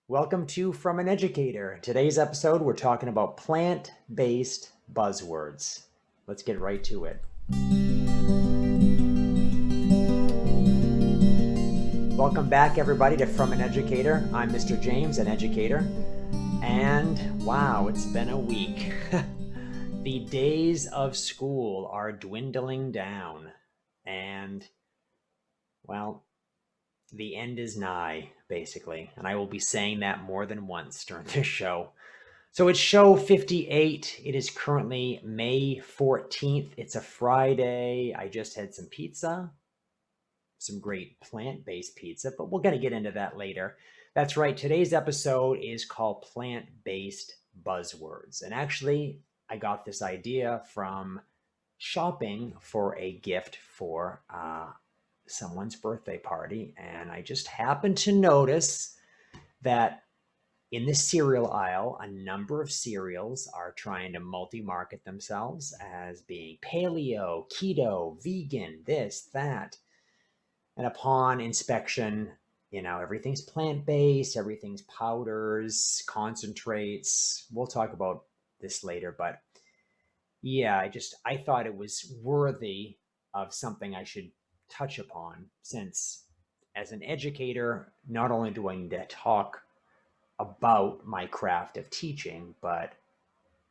Welcome to From an Educator. Today's episode, we're talking about plant-based buzzwords. Let's get right to it. Welcome back, everybody, to From an Educator. I'm Mr. James, an educator. And wow, it's been a week. The days of school are dwindling down. And, well, the end is nigh, basically. And I will be saying that more than once during this show. So it's show 58. It is currently May 14th. It's a Friday. I just had some pizza, some great plant-based pizza, but we're going to get into that later. That's right. Today's episode is called Plant-Based Buzzwords. And actually, I got this idea from shopping for a gift for someone's birthday party. And I just happened to notice that in the cereal aisle, a number of cereals are trying to multi-market themselves as being paleo, keto, vegan, this, that. And upon inspection, everything's plant-based, everything's powders, concentrates. We'll talk about this later, but yeah, I thought it was worthy of something I should touch upon, since as an educator, not only do I need to talk about my craft of teaching, but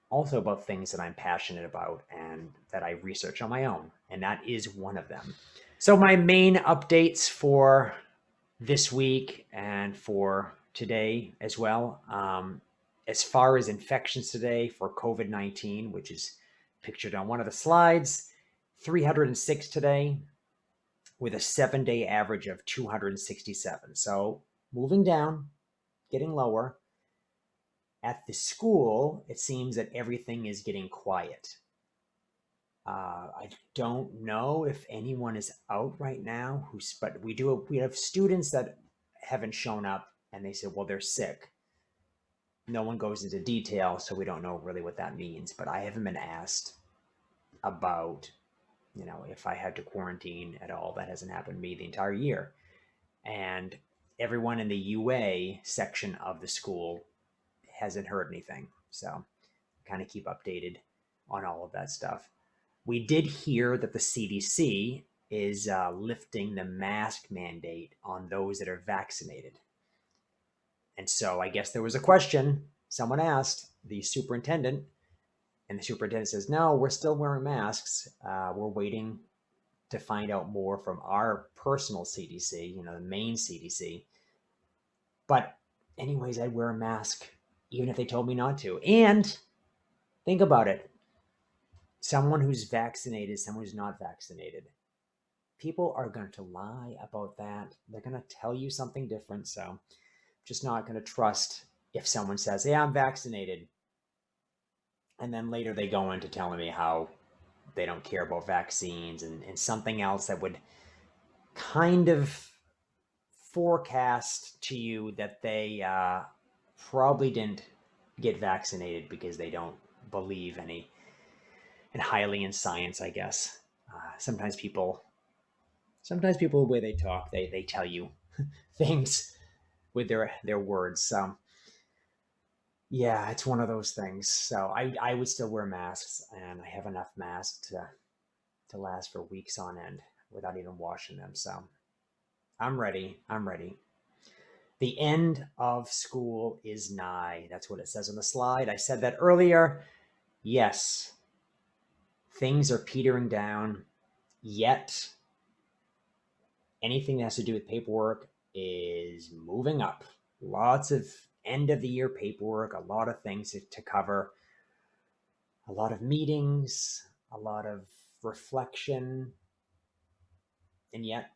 also about things that I'm passionate about and that I research on my own. And that is one of them. So my main updates for this week and for today as well, as far as infections today for COVID-19, which is pictured on one of the slides, 306 today with a 7-day average of 267. So moving down, getting lower. At the school, it seems that everything is getting quiet. I don't know if anyone is out right now, but we have students that haven't shown up, and they said, well, they're sick. No one goes into detail, so we don't know really what that means. But I haven't been asked about, if I had to quarantine at all. That hasn't happened to me the entire year. And everyone in the UA section of the school hasn't heard anything. So kind of keep updated on all of that stuff. We did hear that the CDC is lifting the mask mandate on those that are vaccinated. And so I guess there was a question. Someone asked the superintendent, and the superintendent says, no, we're still wearing masks. We're waiting to find out more from our personal CDC, the Maine CDC. But anyways, I'd wear a mask even if they told me not to. And think about it. Someone who's vaccinated, someone who's not vaccinated. People are going to lie about that. They're going to tell you something different. So just not going to trust if someone says, yeah, I'm vaccinated. And then later they go into telling me how they don't care about vaccines and something else that would kind of forecast to you that they probably didn't get vaccinated because they don't believe any and highly in science, I guess. Sometimes people, the way they talk, they tell you things with their words. So yeah, it's one of those things. So I would still wear masks, and I have enough masks to last for weeks on end without even washing them. So I'm ready. The end of school is nigh. That's what it says on the slide. I said that earlier. Yes, things are petering down, yet anything that has to do with paperwork is moving up. Lots of end of the year paperwork, a lot of things to cover, a lot of meetings, a lot of reflection, and yet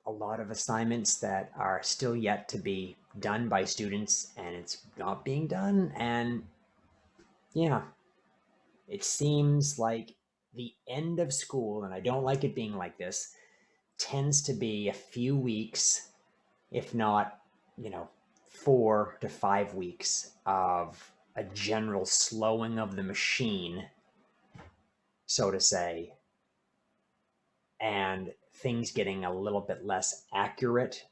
a lot of assignments that are still yet to be done by students, and it's not being done. And yeah, it seems like the end of school, and I don't like it being like this, tends to be a few weeks, if not, 4 to 5 weeks of a general slowing of the machine, so to say, and things getting a little bit less accurate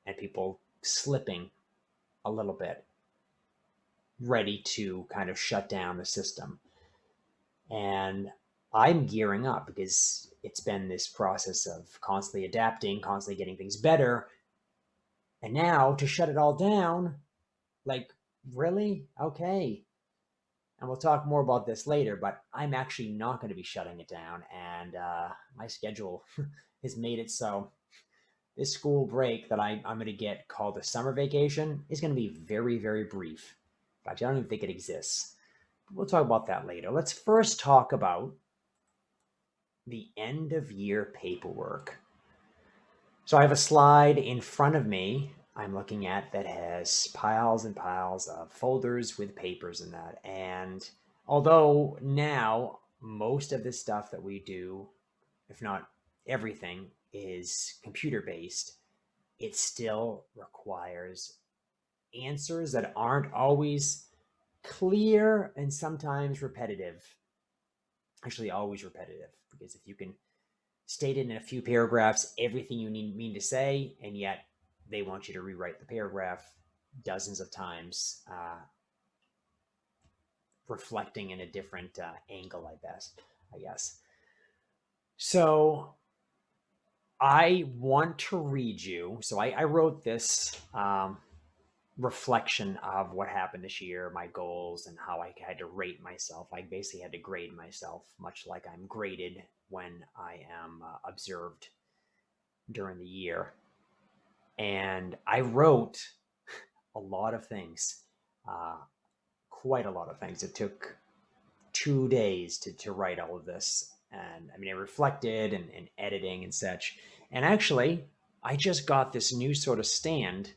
and people slipping a little bit, ready to kind of shut down the system. And I'm gearing up because it's been this process of constantly adapting, constantly getting things better. And now to shut it all down, like, really? Okay. And we'll talk more about this later, but I'm actually not going to be shutting it down. And my schedule has made it so this school break that I'm going to get called a summer vacation is going to be very, very brief. In fact, I don't even think it exists. We'll talk about that later. Let's first talk about the end of year paperwork. So I have a slide in front of me I'm looking at that has piles and piles of folders with papers in that. And although now most of the stuff that we do, if not everything, is computer based, it still requires answers that aren't always clear and sometimes repetitive. Actually, always repetitive, because if you can state it in a few paragraphs everything you mean to say, and yet they want you to rewrite the paragraph dozens of times, reflecting in a different angle, I guess. So I want to read you. So I wrote this reflection of what happened this year, my goals, and how I had to rate myself. I basically had to grade myself, much like I'm graded when I am observed during the year. And I wrote a lot of things, quite a lot of things. It took 2 days to write all of this. And I mean, I reflected and editing and such. And actually, I just got this new sort of stand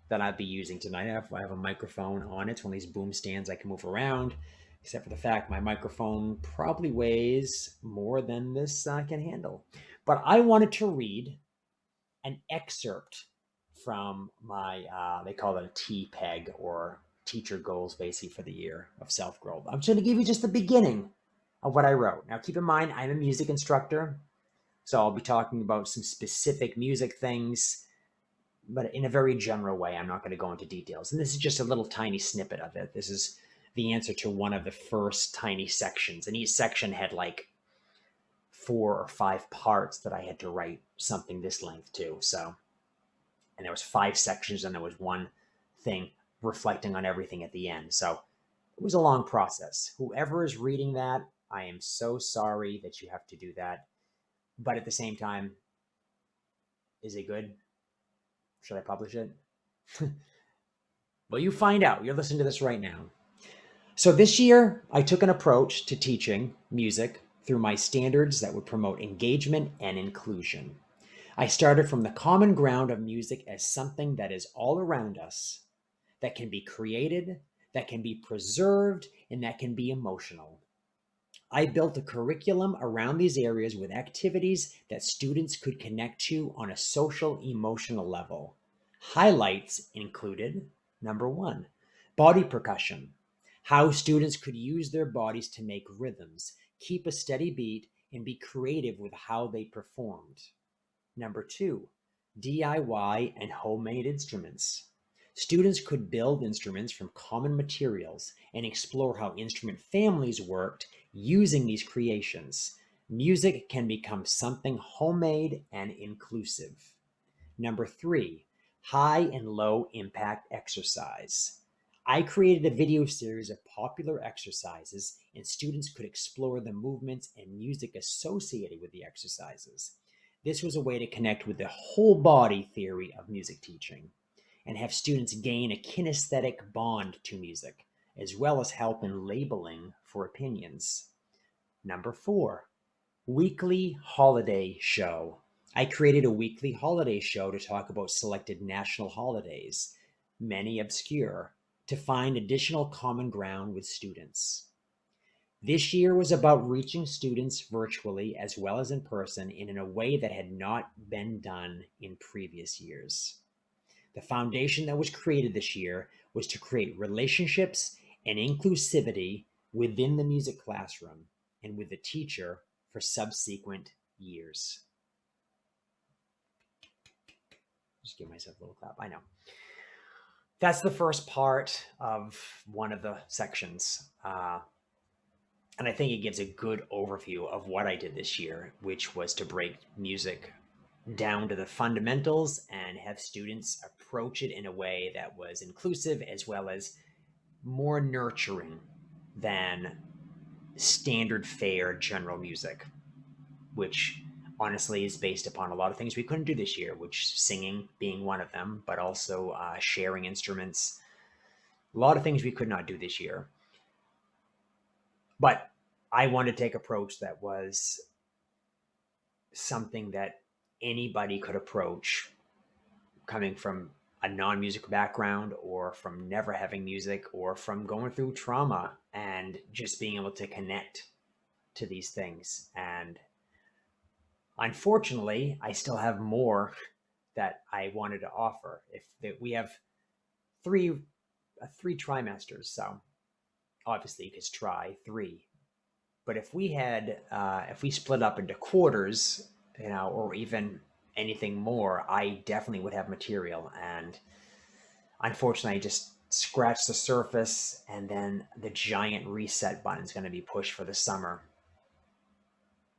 that I'll be using tonight. I have a microphone on it. It's one of these boom stands I can move around, except for the fact my microphone probably weighs more than this can handle. But I wanted to read an excerpt from my, they call it a TPEG, or teacher goals basically for the year of self-growth. I'm just going to give you just the beginning of what I wrote. Now, keep in mind, I'm a music instructor, so I'll be talking about some specific music things, but in a very general way. I'm not going to go into details. And this is just a little tiny snippet of it. This is the answer to one of the first tiny sections. And each section had like 4 or 5 parts that I had to write something this length to. So, and there was 5 sections, and there was one thing reflecting on everything at the end. So it was a long process. Whoever is reading that, I am so sorry that you have to do that. But at the same time, is it good? Should I publish it? Well, you find out. You're listening to this right now. So this year, I took an approach to teaching music through my standards that would promote engagement and inclusion. I started from the common ground of music as something that is all around us, that can be created, that can be preserved, and that can be emotional. I built a curriculum around these areas with activities that students could connect to on a social, emotional level. Highlights included, number 1, body percussion, how students could use their bodies to make rhythms, keep a steady beat, and be creative with how they performed. Number 2, DIY and homemade instruments. Students could build instruments from common materials and explore how instrument families worked using these creations. Music can become something homemade and inclusive. Number 3, high and low impact exercise. I created a video series of popular exercises, and students could explore the movements and music associated with the exercises. This was a way to connect with the whole body theory of music teaching and have students gain a kinesthetic bond to music, as well as help in labeling for opinions. Number 4, weekly holiday show. I created a weekly holiday show to talk about selected national holidays, many obscure, to find additional common ground with students. This year was about reaching students virtually as well as in person and in a way that had not been done in previous years. The foundation that was created this year was to create relationships and inclusivity within the music classroom and with the teacher for subsequent years. Just give myself a little clap. I know. that's the first part of one of the sections. And I think it gives a good overview of what I did this year, which was to break music down to the fundamentals and have students approach it in a way that was inclusive as well as more nurturing than standard fare general music, which honestly is based upon a lot of things we couldn't do this year, which singing being one of them, but also sharing instruments. A lot of things we could not do this year. But I wanted to take an approach that was something that anybody could approach, coming from a non-music background or from never having music or from going through trauma, and just being able to connect to these things. And unfortunately, I still have more that I wanted to offer. We have three trimesters, so obviously you could try three. But if we split up into quarters, or even anything more, I definitely would have material. And unfortunately, I just scratched the surface, and then the giant reset button is going to be pushed for the summer,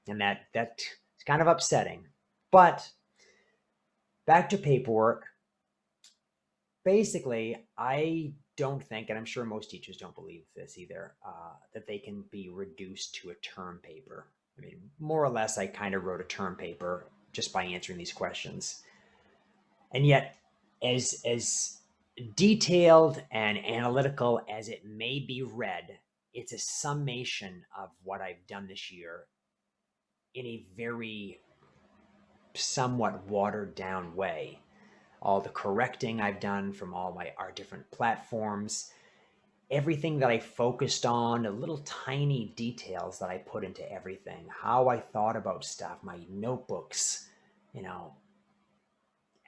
and that's kind of upsetting. But back to paperwork. Basically, I don't think, and I'm sure most teachers don't believe this either, that they can be reduced to a term paper. I mean, more or less, I kind of wrote a term paper just by answering these questions. And yet, as detailed and analytical as it may be read, it's a summation of what I've done this year in a very somewhat watered down way. All the correcting I've done from our different platforms, everything that I focused on, the little tiny details that I put into everything, how I thought about stuff, my notebooks,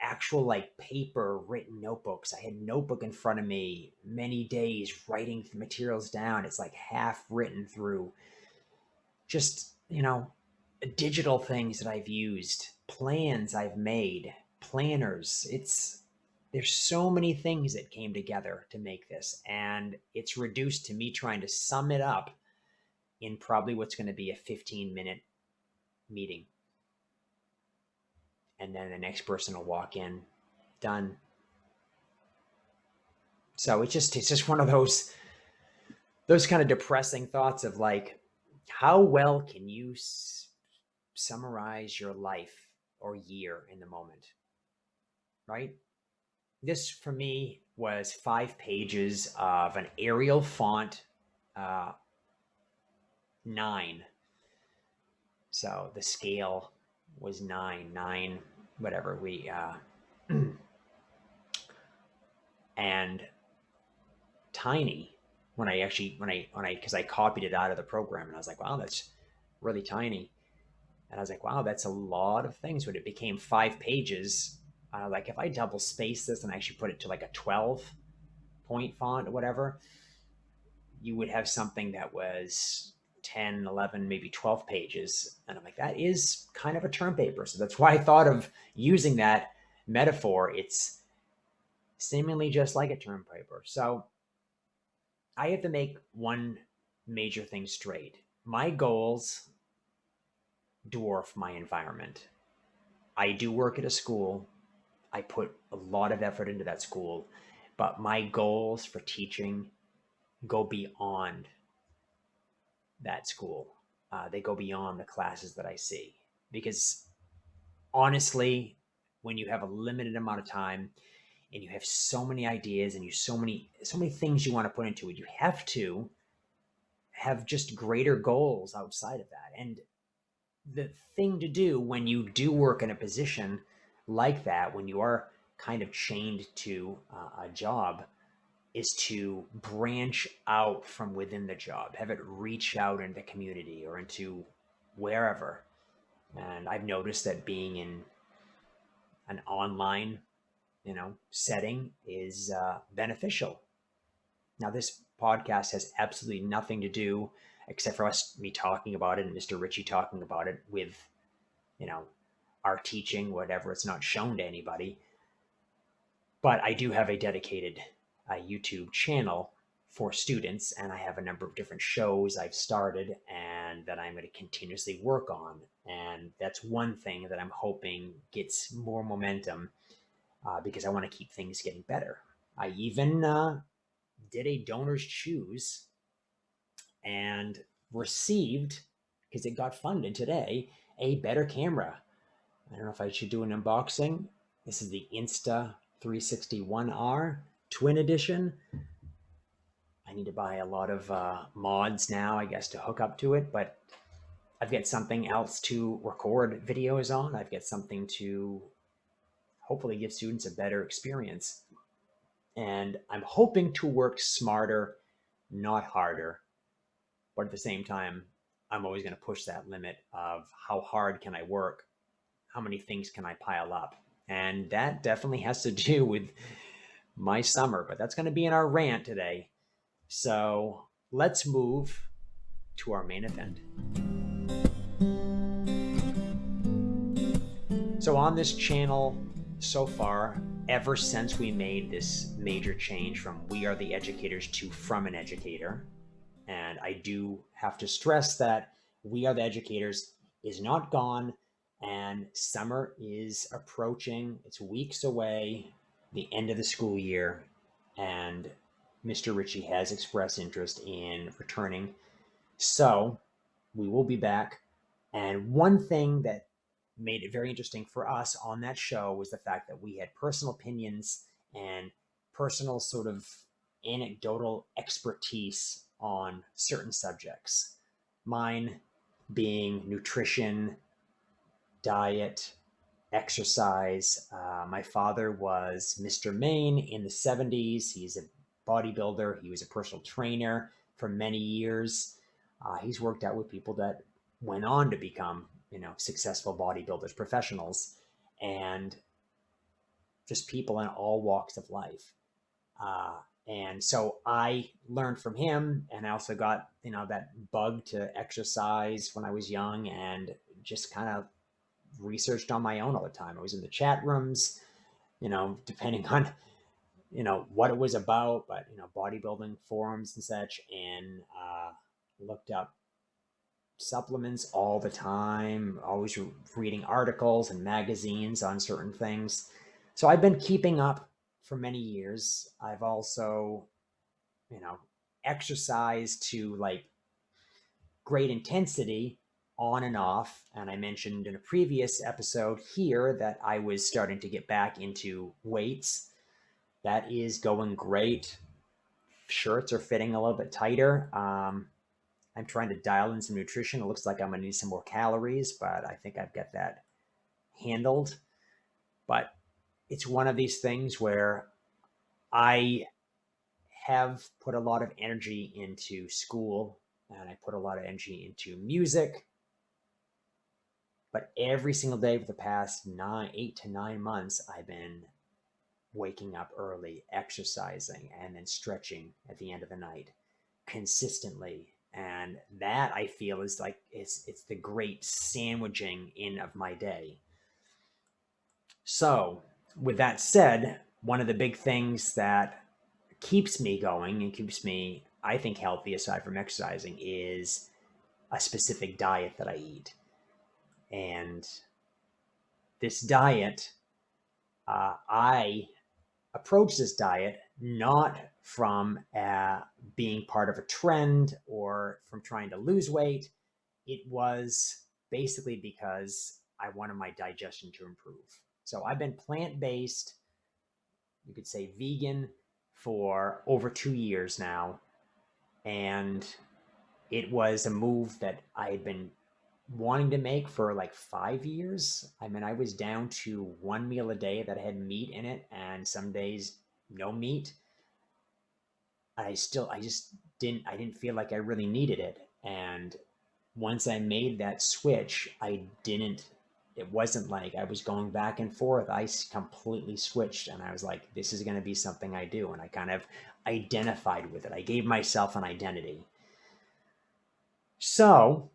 actual like paper written notebooks. I had a notebook in front of me many days writing materials down. It's like half written through. Just, digital things that I've used, plans I've made, planners. There's so many things that came together to make this, and it's reduced to me trying to sum it up in probably what's going to be a 15-minute meeting. And then the next person will walk in, done. So it's just one of those kind of depressing thoughts of like, how well can you summarize your life or year in the moment, right? This for me was 5 pages of an Arial font, 9. So the scale was 9, whatever we, and tiny because I copied it out of the program, and I was like, wow, that's really tiny. And I was like, wow, that's a lot of things. When it became 5 pages, like if I double space this and actually put it to like a 12-point font or whatever, you would have something that was 10, 11, maybe 12 pages. And I'm like, that is kind of a term paper. So that's why I thought of using that metaphor. It's seemingly just like a term paper. So I have to make one major thing straight. My goals dwarf my environment. I do work at a school. I put a lot of effort into that school, but my goals for teaching go beyond that school. They go beyond the classes that I see, because honestly, when you have a limited amount of time and you have so many ideas and so many things you want to put into it, you have to have just greater goals outside of that. And the thing to do when you do work in a position like that, when you are kind of chained to a job, is to branch out from within the job, have it reach out into the community or into wherever. And I've noticed that being in an online, setting is beneficial. Now, this podcast has absolutely nothing to do, except for me talking about it and Mr. Ritchie talking about it, with, our teaching, whatever. It's not shown to anybody. But I do have a dedicated a YouTube channel for students, and I have a number of different shows I've started and that I'm going to continuously work on. And that's one thing that I'm hoping gets more momentum because I want to keep things getting better. I even did a donor's choose and received, because it got funded today, a better camera. I don't know if I should do an unboxing. This is the Insta360 Twin Edition. I need to buy a lot of mods now, I guess, to hook up to it, but I've got something else to record videos on. I've got something to hopefully give students a better experience. And I'm hoping to work smarter, not harder. But at the same time, I'm always going to push that limit of how hard can I work? How many things can I pile up? And that definitely has to do with my summer, but that's going to be in our rant today. So let's move to our main event. So on this channel so far, ever since we made this major change from We Are the Educators to From an Educator, and I do have to stress that We Are the Educators is not gone, and summer is approaching. It's weeks away, the end of the school year, and Mr. Ritchie has expressed interest in returning. So we will be back. And one thing that made it very interesting for us on that show was the fact that we had personal opinions and personal sort of anecdotal expertise on certain subjects. Mine being nutrition, diet, exercise. My father was Mr. Maine in the 70s. He's a bodybuilder. He was a personal trainer for many years. He's worked out with people that went on to become, successful bodybuilders, professionals, and just people in all walks of life. And so I learned from him, and I also got, that bug to exercise when I was young, and just kind of researched on my own all the time. I was in the chat rooms, depending on, what it was about, but, bodybuilding forums and such, and looked up supplements all the time, always reading articles and magazines on certain things. So I've been keeping up for many years. I've also, exercised to like great intensity on and off. And I mentioned in a previous episode here that I was starting to get back into weights. That is going great. Shirts are fitting a little bit tighter. I'm trying to dial in some nutrition. It looks like I'm going to need some more calories, but I think I've got that handled. But it's one of these things where I have put a lot of energy into school, and I put a lot of energy into music. But every single day for the past 8 to 9 months, I've been waking up early, exercising, and then stretching at the end of the night consistently. And that, I feel, is like it's the great sandwiching in of my day. So with that said, one of the big things that keeps me going and keeps me, I think, healthy aside from exercising is a specific diet that I eat. And this diet, I approach this diet not from being part of a trend or from trying to lose weight. It was basically because I wanted my digestion to improve. So I've been plant-based, you could say vegan, for over 2 years now. And it was a move that I had been wanting to make for like 5 years. I mean, I was down to one meal a day that had meat in it, and some days no meat. I didn't feel like I really needed it. And once I made that switch, it wasn't like I was going back and forth. I completely switched, and I was like, this is going to be something I do. And I kind of identified with it. I gave myself an identity. So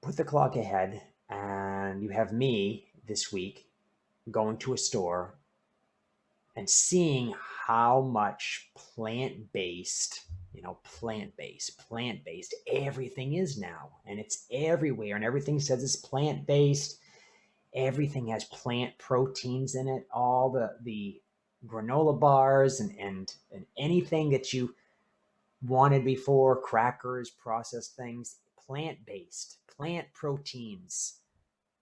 put the clock ahead, and you have me this week going to a store and seeing how much plant-based, plant-based everything is now. And it's everywhere, and everything says it's plant-based. Everything has plant proteins in it. All the granola bars and anything that you wanted before, crackers, processed things, plant-based, plant proteins,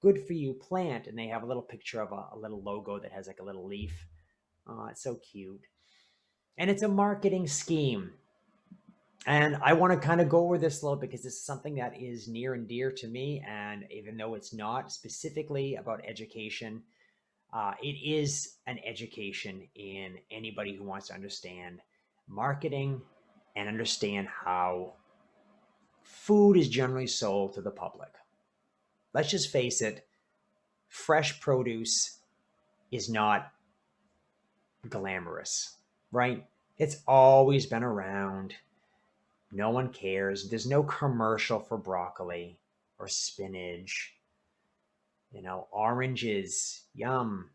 good for you plant. And they have a little picture of a little logo that has like a little leaf. Oh, it's so cute. And it's a marketing scheme. And I want to kind of go over this a little because this is something that is near and dear to me. And even though it's not specifically about education, it is an education in anybody who wants to understand marketing and understand how food is generally sold to the public. Let's just face it, fresh produce is not glamorous, right? It's always been around. No one cares. There's no commercial for broccoli or spinach. Oranges, yum.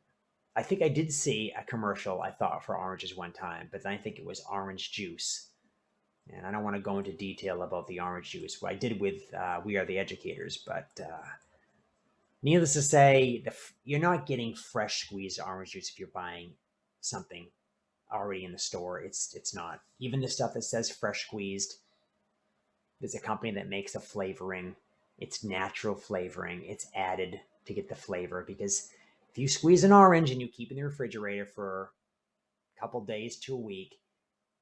I think I did see a commercial, I thought, for oranges one time, but then I think it was orange juice. And I don't want to go into detail about the orange juice. What I did with We Are the Educators, but needless to say, you're not getting fresh squeezed orange juice if you're buying something already in the store. It's not. Even the stuff that says fresh squeezed, there's a company that makes a flavoring. It's natural flavoring. It's added to get the flavor, because if you squeeze an orange and you keep it in the refrigerator for a couple days to a week,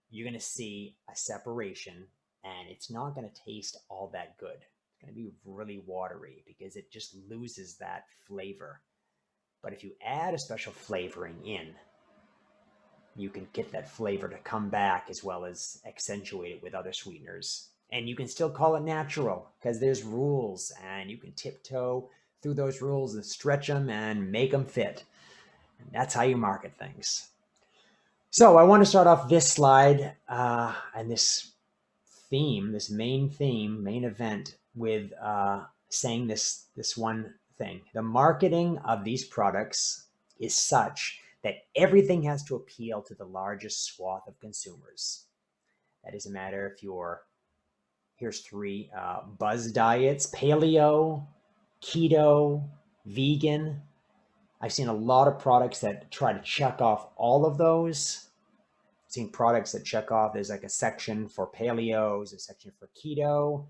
you're going to see a separation, and it's not going to taste all that good. It's going to be really watery because it just loses that flavor. But if you add a special flavoring in, you can get that flavor to come back as well as accentuate it with other sweeteners. And you can still call it natural because there's rules, and you can tiptoe through those rules and stretch them and make them fit. And that's how you market things. So I want to start off this slide and this theme, this main event, with saying this one thing. The marketing of these products is such that everything has to appeal to the largest swath of consumers. That doesn't matter if you're, here's three, buzz diets, paleo, keto, vegan. I've seen a lot of products that try to check off all of those. I've seen products that check off, there's like a section for paleo, there's a section for keto.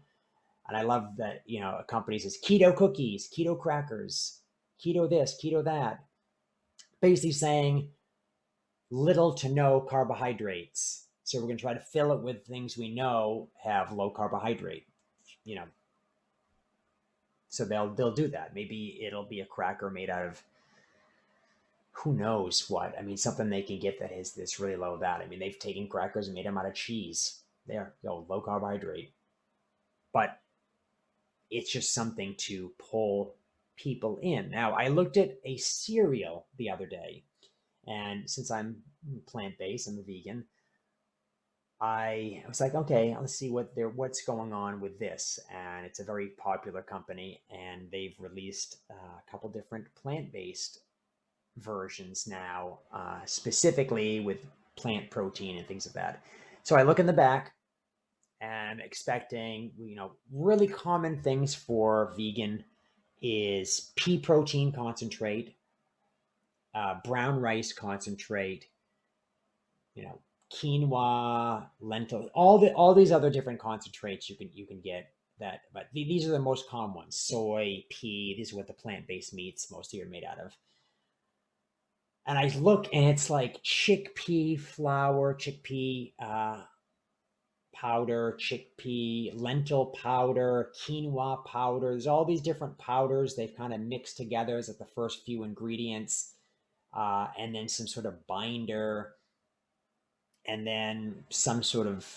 And I love that, a company says keto cookies, keto crackers, keto this, keto that. Basically saying little to no carbohydrates. So we're going to try to fill it with things we know have low carbohydrate, So they'll do that. Maybe it'll be a cracker made out of who knows what. I mean, something they can get that is this really low that. I mean, they've taken crackers and made them out of cheese. They're low carbohydrate. But it's just something to pull people in. Now, I looked at a cereal the other day, and since I'm plant-based, I'm a vegan, I was like, okay, let's see what's going on with this. And it's a very popular company, and they've released a couple different plant-based versions now, specifically with plant protein and things like that. So I look in the back and expecting, really common things for vegan is pea protein concentrate, brown rice concentrate, quinoa, lentil, all these other different concentrates you can get that, but these are the most common ones. Soy, pea, these are what the plant-based meats mostly are made out of. And I look, and it's like chickpea flour, chickpea powder, chickpea, lentil powder, quinoa powder. There's all these different powders they've kind of mixed together as like the first few ingredients, and then some sort of binder, and then some sort of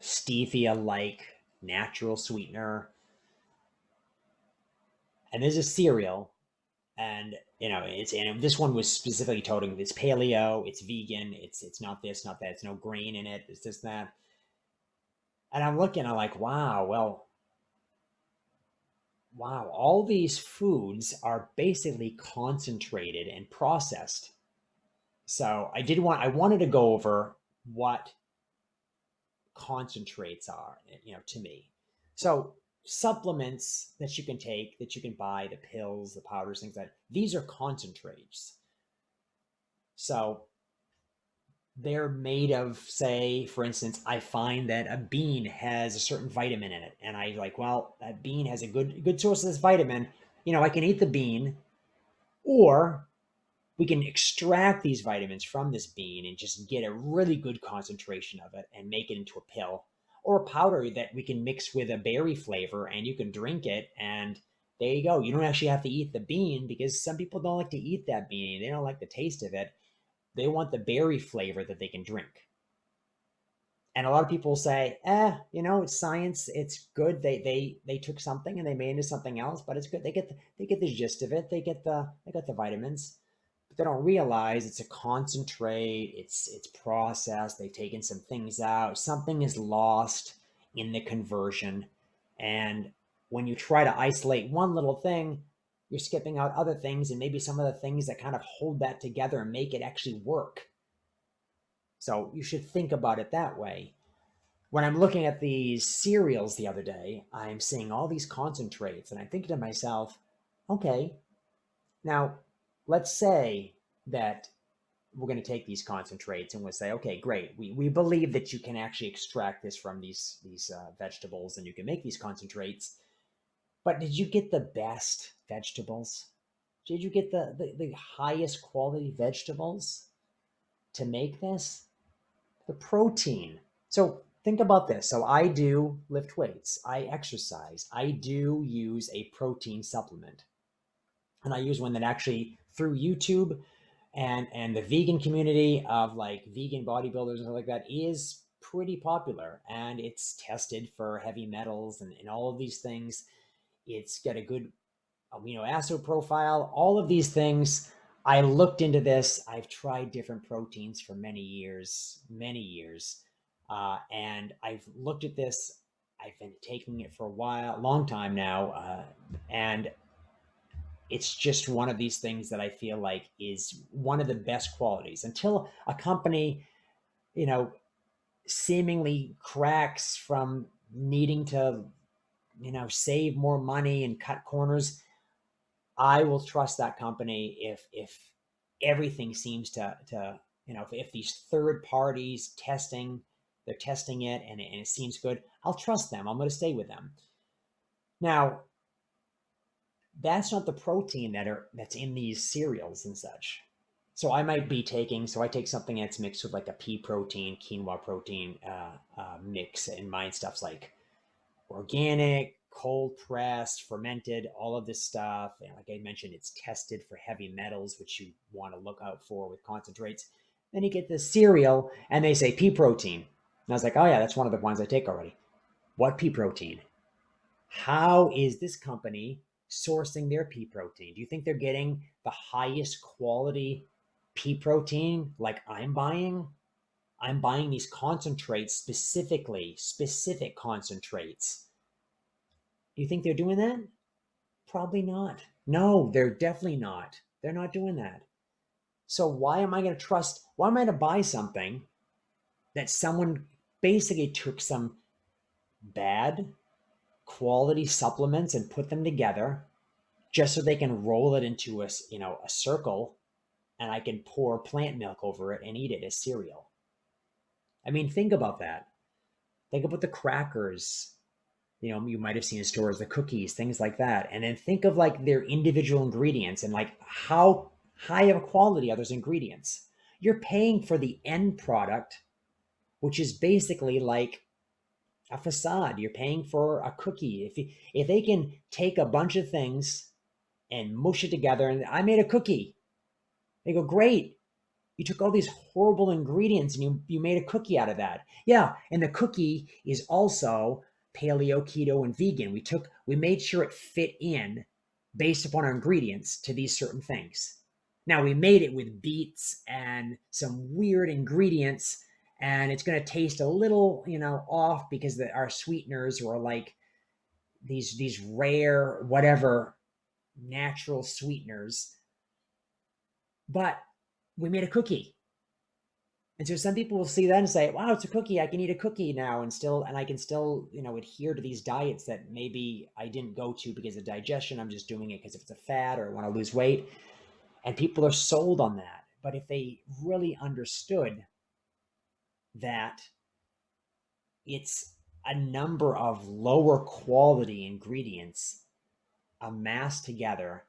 stevia-like natural sweetener. And there's a cereal, and this one was specifically toting it's paleo, it's vegan, it's not this, not that, it's no grain in it, it's this, that. And I'm looking, I'm like, wow, all these foods are basically concentrated and processed. So I wanted to go over what concentrates are, to me. So supplements that you can take, that you can buy, the pills, the powders, things like that, these are concentrates. So they're made of, say, for instance, I find that a bean has a certain vitamin in it. And I like, well, that bean has a good source of this vitamin. I can eat the bean, or we can extract these vitamins from this bean and just get a really good concentration of it and make it into a pill or a powder that we can mix with a berry flavor, and you can drink it, and there you go. You don't actually have to eat the bean, because some people don't like to eat that bean. They don't like the taste of it. They want the berry flavor that they can drink. And a lot of people say, it's science, it's good. They took something and they made it into something else, but it's good. They get the gist of it. They got the vitamins. They don't realize it's a concentrate. It's processed. They've taken some things out. Something is lost in the conversion. And when you try to isolate one little thing, you're skipping out other things, and maybe some of the things that kind of hold that together and make it actually work. So you should think about it that way. When I'm looking at these cereals the other day, I'm seeing all these concentrates, and I'm thinking to myself, okay, now let's say that we're going to take these concentrates and we'll say, okay, great. We believe that you can actually extract this from these vegetables, and you can make these concentrates. But did you get the best vegetables? Did you get the highest quality vegetables to make this? The protein. So think about this. So I do lift weights, I exercise, I do use a protein supplement. And I use one that actually, through YouTube and the vegan community of like vegan bodybuilders and stuff like that, is pretty popular, and it's tested for heavy metals and all of these things. It's got a good amino acid profile, all of these things. I looked into this. I've tried different proteins for many years, and I've looked at this. I've been taking it for a long time now, and it's just one of these things that I feel like is one of the best qualities. Until a company, seemingly cracks from needing to, save more money and cut corners, I will trust that company if everything seems to if these third parties they're testing it, and it seems good, I'll trust them. I'm going to stay with them. Now, that's not the protein that's in these cereals and such. So I take something that's mixed with like a pea protein, quinoa protein mix, and mine stuff's like organic, cold pressed, fermented, all of this stuff. And like I mentioned, it's tested for heavy metals, which you want to look out for with concentrates. Then you get the cereal and they say pea protein. And I was like, oh yeah, that's one of the ones I take already. What pea protein? How is this company sourcing their pea protein? Do you think they're getting the highest quality pea protein like I'm buying? I'm buying these concentrates, specific concentrates. Do you think they're doing that? Probably not. No, they're definitely not. They're not doing that. So why am I going to buy something that someone basically took some bad quality supplements and put them together just so they can roll it into a circle, and I can pour plant milk over it and eat it as cereal? I mean, think about that. Think about the crackers, you might have seen in stores, the cookies, things like that. And then think of like their individual ingredients and like how high of a quality are those ingredients. You're paying for the end product, which is basically like a facade. You're paying for a cookie. If they can take a bunch of things and mush it together, and I made a cookie, they go, great. You took all these horrible ingredients and you made a cookie out of that. Yeah, and the cookie is also paleo, keto, and vegan. We made sure it fit in based upon our ingredients to these certain things. Now, we made it with beets and some weird ingredients, and it's going to taste a little, off because our sweeteners were like these rare, whatever, natural sweeteners. But we made a cookie. And so some people will see that and say, wow, it's a cookie. I can eat a cookie now and I can still, adhere to these diets that maybe I didn't go to because of digestion. I'm just doing it because if it's a fad or I want to lose weight. And people are sold on that. But if they really understood that it's a number of lower quality ingredients amassed together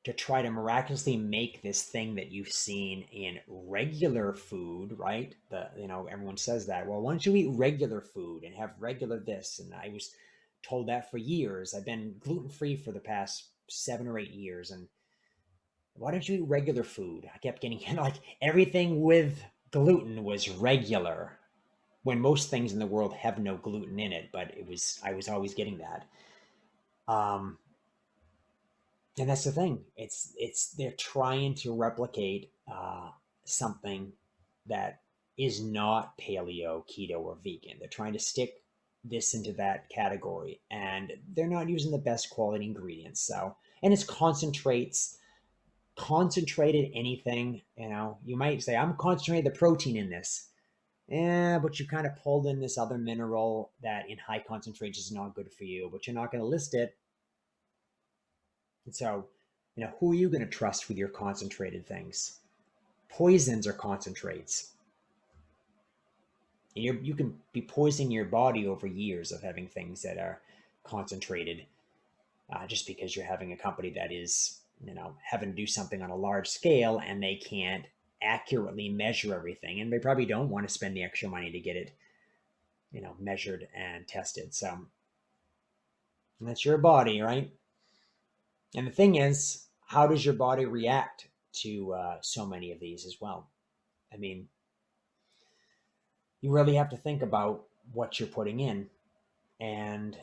to try to miraculously make this thing that you've seen in regular food, right? Everyone says that. Well, why don't you eat regular food and have regular this? And I was told that for years. I've been gluten-free for the past 7 or 8 years. And why don't you eat regular food? I kept getting like everything with gluten was regular when most things in the world have no gluten in it, but I was always getting that. And that's the thing. They're trying to replicate something that is not paleo, keto, or vegan. They're trying to stick this into that category, and they're not using the best quality ingredients. So, and it's concentrated anything. You might say, I'm concentrating the protein in this. Yeah, but you kind of pulled in this other mineral that in high concentrations is not good for you, but you're not going to list it. And so, who are you going to trust with your concentrated things? Poisons are concentrates. You can be poisoning your body over years of having things that are concentrated just because you're having a company that is, having to do something on a large scale and they can't accurately measure everything. And they probably don't want to spend the extra money to get it, measured and tested. So that's your body, right? And the thing is, how does your body react to so many of these as well? I mean, you really have to think about what you're putting in. And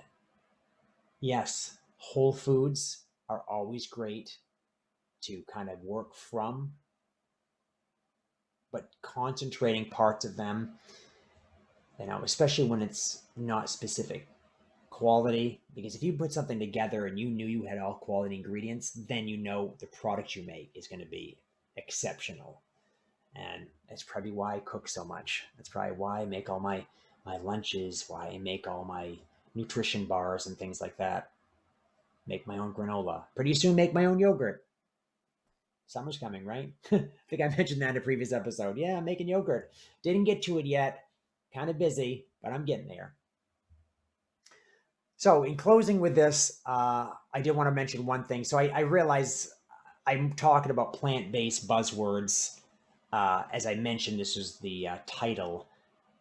yes, whole foods are always great to kind of work from, but concentrating parts of them, especially when it's not specific quality, because if you put something together and you knew you had all quality ingredients, then the product you make is going to be exceptional. And that's probably why I cook so much. That's probably why I make all my lunches, why I make all my nutrition bars and things like that. Make my own granola. Pretty soon make my own yogurt. Summer's coming, right? I think I mentioned that in a previous episode. Yeah, I'm making yogurt. Didn't get to it yet. Kind of busy, but I'm getting there. So in closing with this, I did want to mention one thing. So I realize I'm talking about plant-based buzzwords. As I mentioned, this was the title,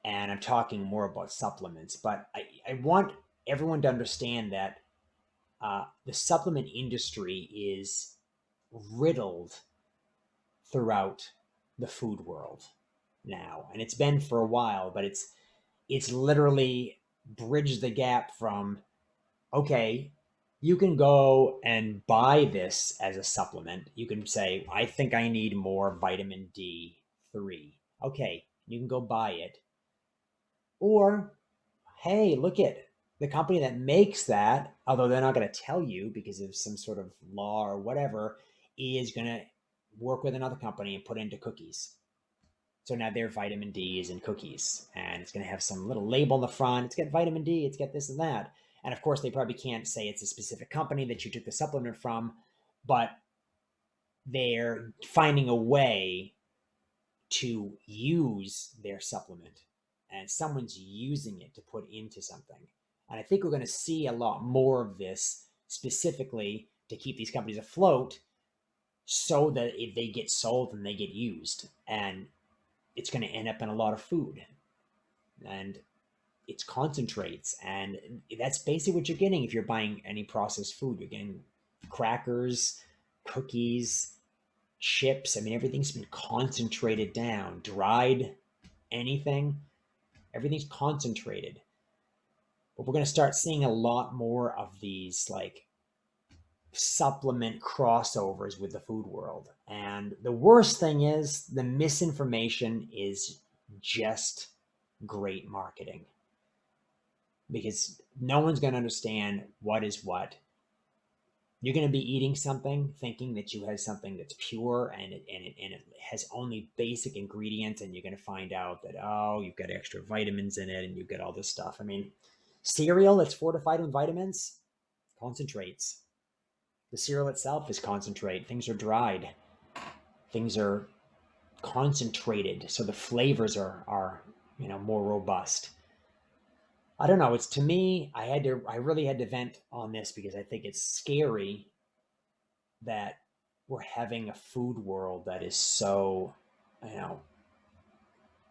and I'm talking more about supplements. But I want everyone to understand that the supplement industry is riddled throughout the food world now, and it's been for a while. But it's literally bridged the gap from, okay, you can go and buy this as a supplement. You can say, I think I need more vitamin D3. Okay, you can go buy it. Or, hey, look at the company that makes that, although they're not going to tell you because of some sort of law or whatever, is going to work with another company and put it into cookies. So now their vitamin D is in cookies, and it's going to have some little label on the front. It's got vitamin D, it's got this and that. And of course, they probably can't say it's a specific company that you took the supplement from, but they're finding a way to use their supplement, and someone's using it to put into something. And I think we're going to see a lot more of this, specifically to keep these companies afloat so that if they get sold and they get used. And it's going to end up in a lot of food, and it's concentrates, and that's basically what you're getting if you're buying any processed food. You're getting crackers, cookies, chips. I mean, everything's been concentrated down, dried, anything, everything's concentrated. But we're going to start seeing a lot more of these like supplement crossovers with the food world. And the worst thing is the misinformation is just great marketing, because no one's going to understand what is what. You're going to be eating something thinking that you have something that's pure and it has only basic ingredients, and you're going to find out that, oh, you've got extra vitamins in it and you've got all this stuff. I mean, cereal that's fortified with vitamins, concentrates. The cereal itself is concentrate. Things are dried. Things are concentrated, so the flavors are more robust. I don't know. It's, to me, I really had to vent on this because I think it's scary that we're having a food world that is so,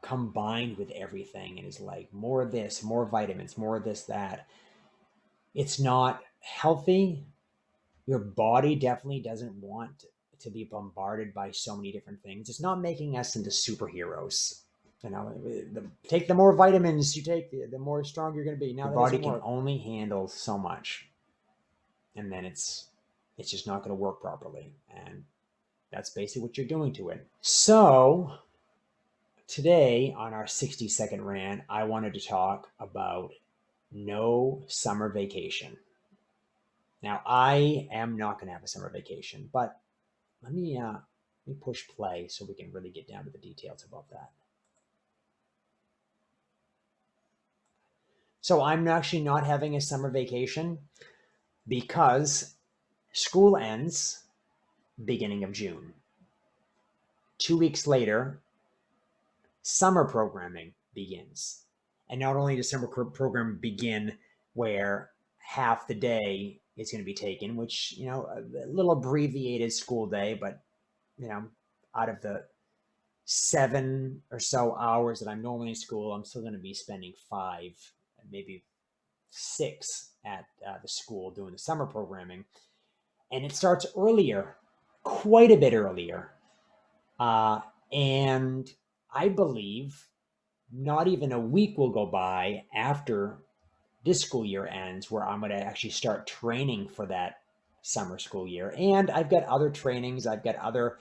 combined with everything and is like more of this, more vitamins, more of this, that. It's not healthy. Your body definitely doesn't want to be bombarded by so many different things. It's not making us into superheroes. Take the more vitamins you take, the more strong you're going to be. Now your body can only handle so much, and then it's just not going to work properly, and that's basically what you're doing to it. So today on our 60-second rant, I wanted to talk about no summer vacation. Now, I am not going to have a summer vacation, but let me push play so we can really get down to the details about that. So I'm actually not having a summer vacation because school ends beginning of June. 2 weeks later, summer programming begins. And not only does summer program begin where half the day is going to be taken, which, a little abbreviated school day, but, out of the 7 or so hours that I'm normally in school, I'm still going to be spending 5, maybe 6 at the school doing the summer programming. And it starts earlier, quite a bit earlier. And I believe not even a week will go by after this school year ends where I'm going to actually start training for that summer school year. And I've got other trainings. I've got other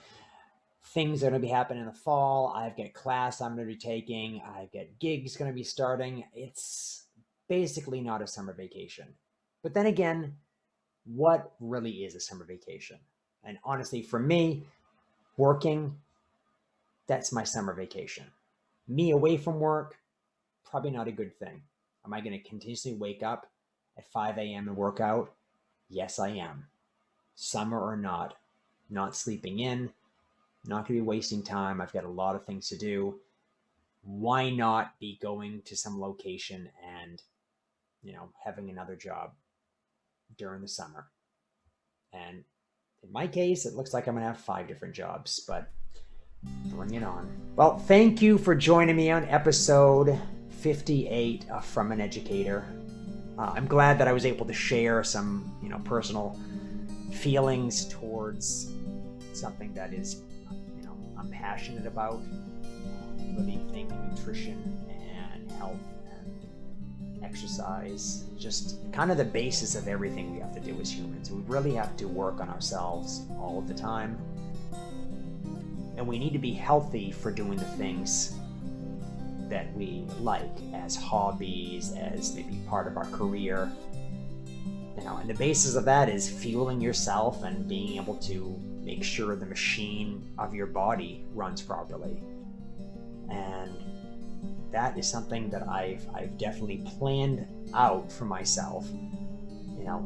things that are going to be happening in the fall. I've got class I'm going to be taking. I've got gigs going to be starting. It's basically not a summer vacation. But then again, what really is a summer vacation? And honestly, for me, working, that's my summer vacation. Me away from work, probably not a good thing. Am I going to continuously wake up at 5 a.m. and work out? Yes, I am. Summer or not sleeping in, not going to be wasting time. I've got a lot of things to do. Why not be going to some location and, having another job during the summer? And in my case, it looks like I'm going to have 5 different jobs, but bring it on. Well, thank you for joining me on episode 58 of From an Educator. I'm glad that I was able to share some, personal feelings towards something that is, I'm passionate about. I really think nutrition and health and exercise, just kind of the basis of everything we have to do as humans. We really have to work on ourselves all of the time. And we need to be healthy for doing the things that we like as hobbies, as maybe part of our career. And the basis of that is fueling yourself and being able to make sure the machine of your body runs properly. And that is something that I've definitely planned out for myself,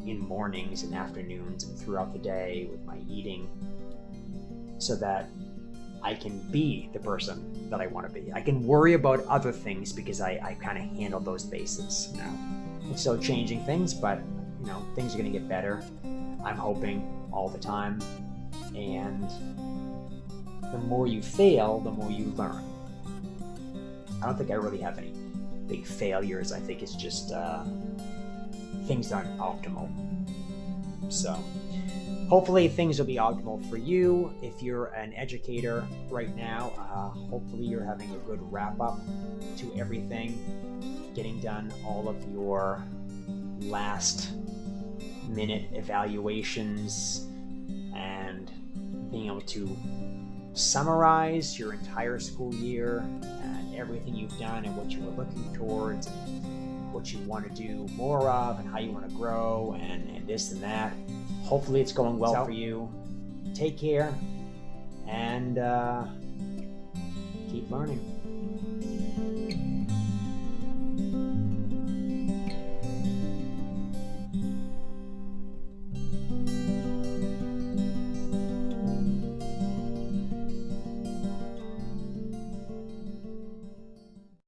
in mornings and afternoons and throughout the day with my eating, so that I can be the person that I want to be. I can worry about other things because I kind of handle those bases now. I'm still changing things, but things are going to get better. I'm hoping all the time. And the more you fail, the more you learn. I don't think I really have any big failures. I think it's just things aren't optimal. So hopefully things will be optimal for you. If you're an educator right now, hopefully you're having a good wrap up to everything, getting done all of your last minute evaluations and being able to summarize your entire school year and everything you've done and what you were looking towards. what you want to do more of and how you want to grow and this and that. Hopefully it's going well for you. Take care and keep learning.